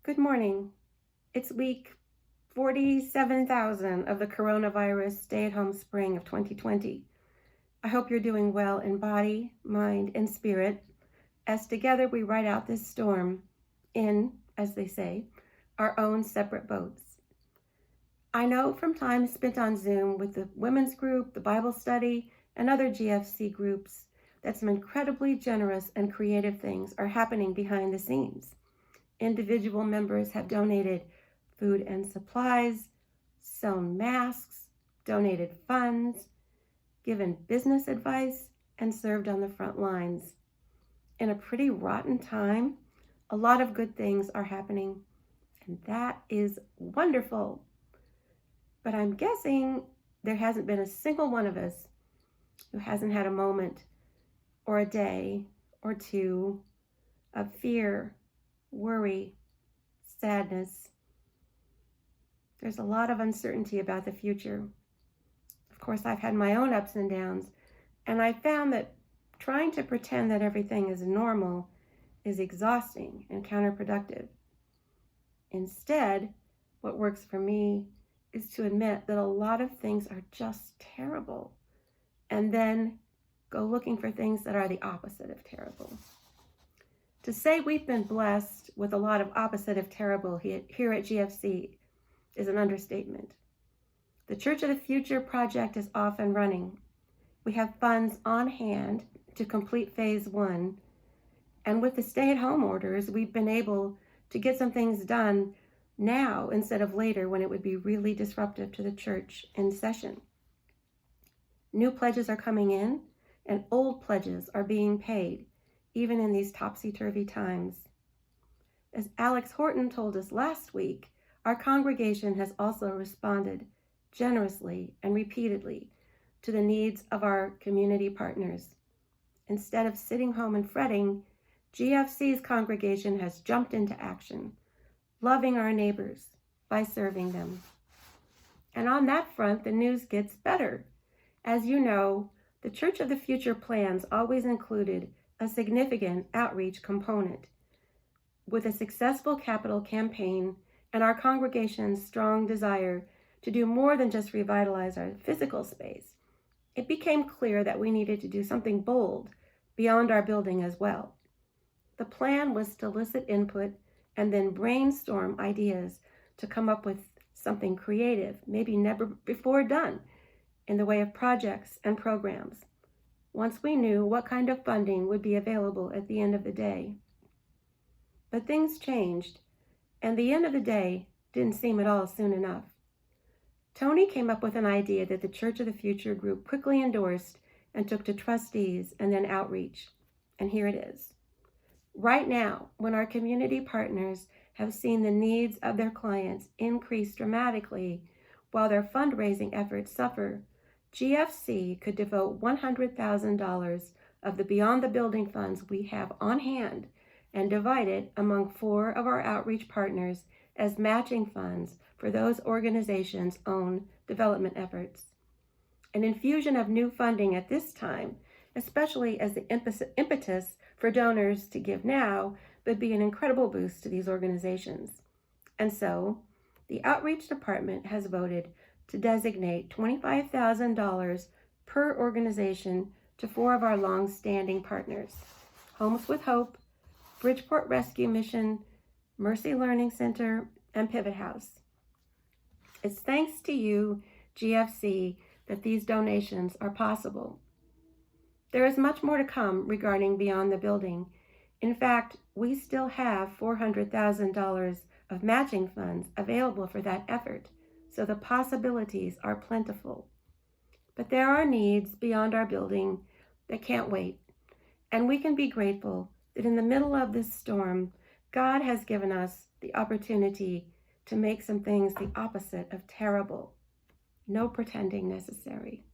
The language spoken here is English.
Good morning. It's week 47,000 of the coronavirus stay-at-home spring of 2020. I hope you're doing well in body, mind, and spirit, as together we ride out this storm in, as they say, our own separate boats. I know from time spent on Zoom with the women's group, the Bible study, and other GFC groups that some incredibly generous and creative things are happening behind the scenes. Individual members have donated food and supplies, sewn masks, donated funds, given business advice, and served on the front lines. In a pretty rotten time, a lot of good things are happening, and that is wonderful. But I'm guessing there hasn't been a single one of us who hasn't had a moment or a day or two of fear, worry, sadness. There's a lot of uncertainty about the future. Of course, I've had my own ups and downs, and I found that trying to pretend that everything is normal is exhausting and counterproductive. Instead, what works for me is to admit that a lot of things are just terrible, and then go looking for things that are the opposite of terrible. To say we've been blessed with a lot of opposite of terrible here at GFC is an understatement. The Church of the Future project is off and running. We have funds on hand to complete phase 1, and with the stay-at-home orders, we've been able to get some things done now instead of later when it would be really disruptive to the church in session. New pledges are coming in, and old pledges are being paid, even in these topsy-turvy times. As Alex Horton told us last week, our congregation has also responded generously and repeatedly to the needs of our community partners. Instead of sitting home and fretting, GFC's congregation has jumped into action, loving our neighbors by serving them. And on that front, the news gets better. As you know, the Church of the Future plans always included a significant outreach component. With a successful capital campaign and our congregation's strong desire to do more than just revitalize our physical space, it became clear that we needed to do something bold beyond our building as well. The plan was to solicit input and then brainstorm ideas to come up with something creative, maybe never before done, in the way of projects and programs, once we knew what kind of funding would be available at the end of the day. But things changed, and the end of the day didn't seem at all soon enough. Tony came up with an idea that the Church of the Future group quickly endorsed and took to trustees and then outreach. And here it is. Right now, when our community partners have seen the needs of their clients increase dramatically while their fundraising efforts suffer, GFC could devote $100,000 of the Beyond the Building funds we have on hand and divide it among 4 of our outreach partners as matching funds for those organizations' own development efforts. An infusion of new funding at this time, especially as the impetus for donors to give now, would be an incredible boost to these organizations. And so, the Outreach Department has voted to designate $25,000 per organization to 4 of our long-standing partners: Homes with Hope, Bridgeport Rescue Mission, Mercy Learning Center, and Pivot House. It's thanks to you, GFC, that these donations are possible. There is much more to come regarding Beyond the Building. In fact, we still have $400,000 of matching funds available for that effort, so the possibilities are plentiful. But there are needs beyond our building that can't wait, and we can be grateful that in the middle of this storm, God has given us the opportunity to make some things the opposite of terrible. No pretending necessary.